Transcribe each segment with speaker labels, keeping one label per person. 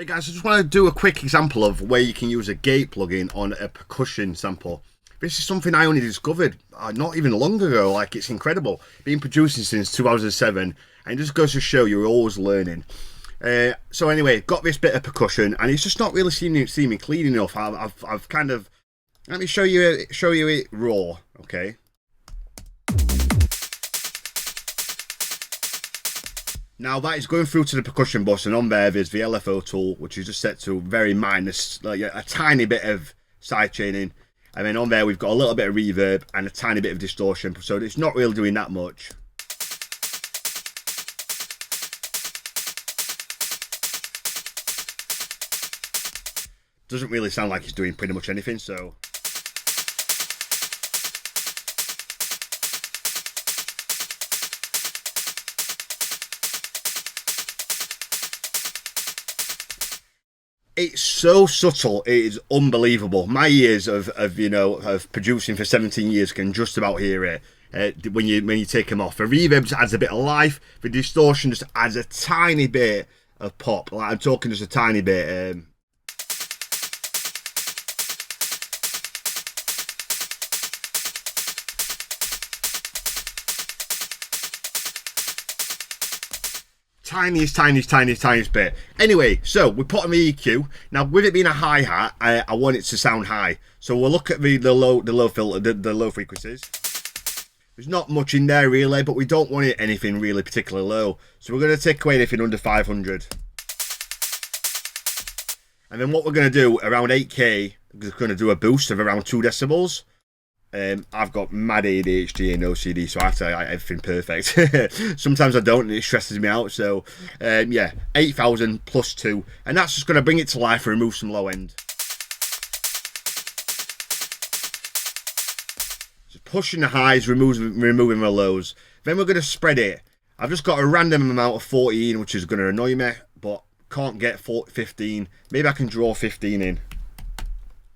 Speaker 1: Hey guys, I just want to do a quick example of where you can use a gate plugin on a percussion sample. This is something I only discovered not even long ago. Like, it's incredible. Been producing since 2007, and it just goes to show you're always learning. So anyway, got this bit of percussion, and it's just not really seeming clean enough. I've kind of, let me show you it raw, okay? Now that is going through to the percussion bus, and on there there's the LFO tool, which is just set to very minor, like a tiny bit of side chaining, and then on there we've got a little bit of reverb and a tiny bit of distortion, so it's not really doing that much. Doesn't really sound like it's doing pretty much anything, so. It's so subtle, it is unbelievable. My years of producing for 17 years can just about hear it when you take them off. The reverb just adds a bit of life. The distortion just adds a tiny bit of pop. Like, I'm talking just a tiny bit. Tiniest bit. Anyway, so we put on the EQ. Now, with it being a hi-hat, I want it to sound high. So we'll look at the low filter, the low frequencies. There's not much in there really, but we don't want it anything really particularly low. So we're going to take away anything under 500. And then what we're going to do around 8K, we're going to do a boost of around 2 decibels. I've got mad ADHD and OCD, so I have to like everything perfect. Sometimes I don't, and it stresses me out. So yeah, 8,000 plus 2, and that's just going to bring it to life and remove some low end. Just pushing the highs, removing the lows. Then we're going to spread it. I've just got a random amount of 14, which is going to annoy me, but can't get 15. Maybe I can draw 15 in.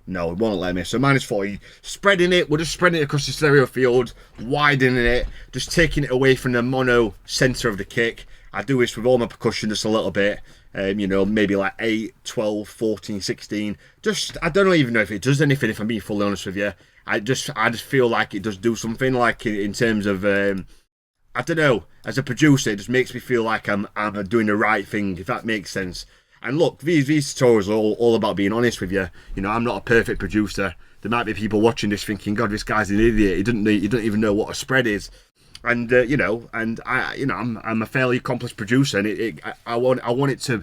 Speaker 1: No, it won't let me. So minus 40. Spreading it, we're just spreading it across the stereo field, widening it, just taking it away from the mono center of the kick. I do this with all my percussion just a little bit. Maybe like 8, 12, 14, 16. Just, I don't even know if it does anything, if I'm being fully honest with you. I just feel like it does do something, like in terms of, I don't know, as a producer, it just makes me feel like I'm doing the right thing, if that makes sense. And look, these tutorials are all about being honest with you. You know, I'm not a perfect producer. There might be people watching this thinking, God, this guy's an idiot. He doesn't even know what a spread is. And I'm a fairly accomplished producer, and I want these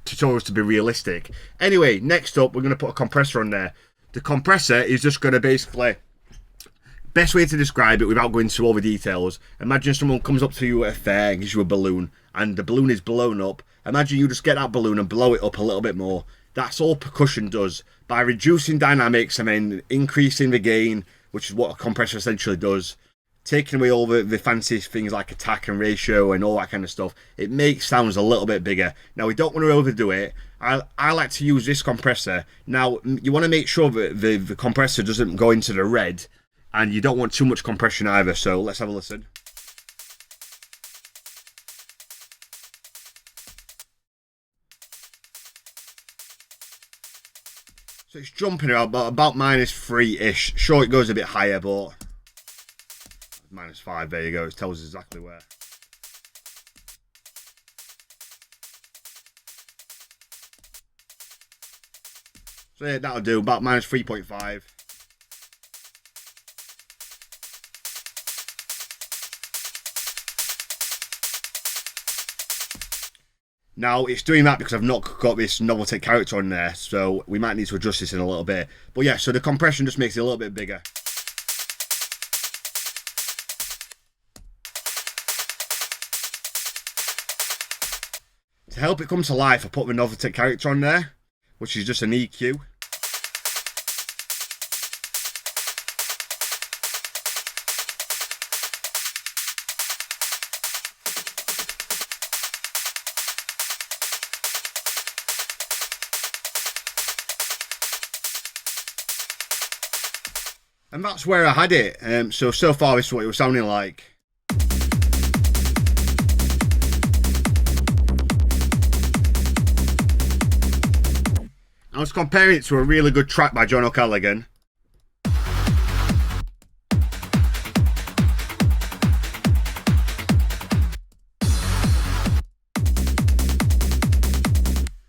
Speaker 1: tutorials to be realistic. Anyway, next up, we're going to put a compressor on there. The compressor is just going to basically, best way to describe it without going into all the details, imagine someone comes up to you at a fair and gives you a balloon, and the balloon is blown up. Imagine you just get that balloon and blow it up a little bit more. That's all percussion does. By reducing dynamics and then increasing the gain, which is what a compressor essentially does, taking away all the fancy things like attack and ratio and all that kind of stuff, it makes sounds a little bit bigger. Now, we don't want to overdo it. I like to use this compressor. Now, you want to make sure that the compressor doesn't go into the red, and you don't want too much compression either. So let's have a listen. So it's jumping around about minus 3-ish. Sure, it goes a bit higher, but minus 5, there you go. It tells us exactly where. So yeah, that'll do, about minus 3.5. Now, it's doing that because I've not got this Novelty character on there, so we might need to adjust this in a little bit. But yeah, so the compression just makes it a little bit bigger. To help it come to life, I put the Novelty character on there, which is just an EQ. And that's where I had it. So far this is what it was sounding like. just comparing it to a really good track by John O'Callaghan.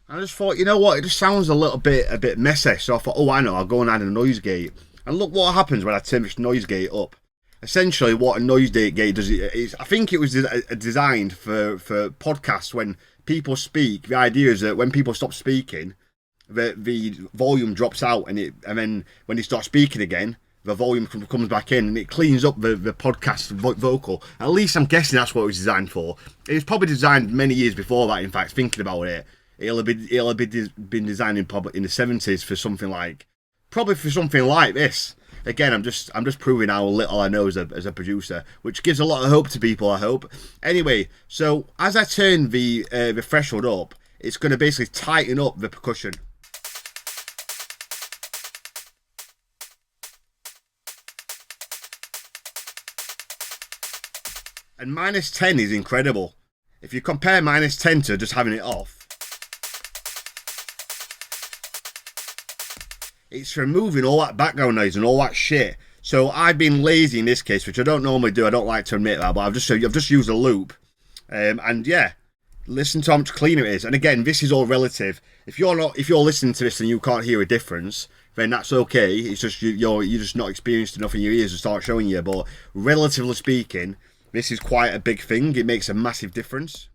Speaker 1: I just thought, you know what, it just sounds a bit messy. So I thought, oh, I know, I'll go and add a noise gate. And look what happens when I turn this noise gate up. Essentially, what a noise gate does is, I think it was designed for podcasts when people speak. The idea is that when people stop speaking, the volume drops out, and then when they start speaking again, the volume comes back in, and it cleans up the podcast vocal. At least I'm guessing that's what it was designed for. It was probably designed many years before that. In fact, thinking about it, it'll have been designed in probably in the 70s for something like this. Again, I'm just proving how little I know as a producer, which gives a lot of hope to people, I hope. Anyway, so as I turn the threshold up, it's going to basically tighten up the percussion. And -10 is incredible. If you compare -10 to just having it off, it's removing all that background noise and all that shit. So I've been lazy in this case, which I don't normally do. I don't like to admit that, but I've just used a loop, and yeah, listen to how much cleaner it is. And again, this is all relative. If you're listening to this and you can't hear a difference, then that's okay. It's just you're just not experienced enough in your ears to start showing you. But relatively speaking, this is quite a big thing. It makes a massive difference.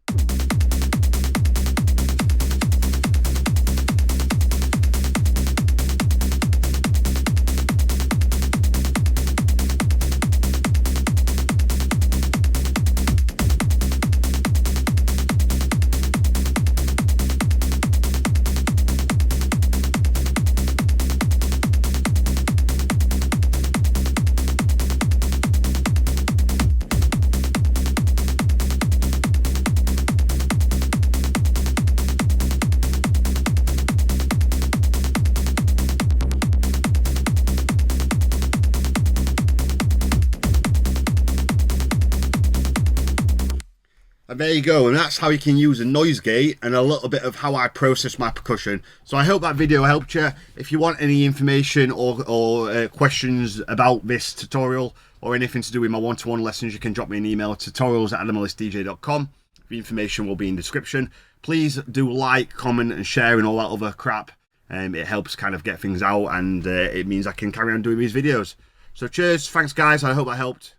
Speaker 1: And there you go, and that's how you can use a noise gate and a little bit of how I process my percussion. So I hope that video helped you. If you want any information or questions about this tutorial or anything to do with my one-to-one lessons, you can drop me an email at tutorials@themelistdj.com. The information will be in the description. Please do like, comment and share and all that other crap. It helps kind of get things out, and it means I can carry on doing these videos. So cheers, thanks guys, I hope that helped.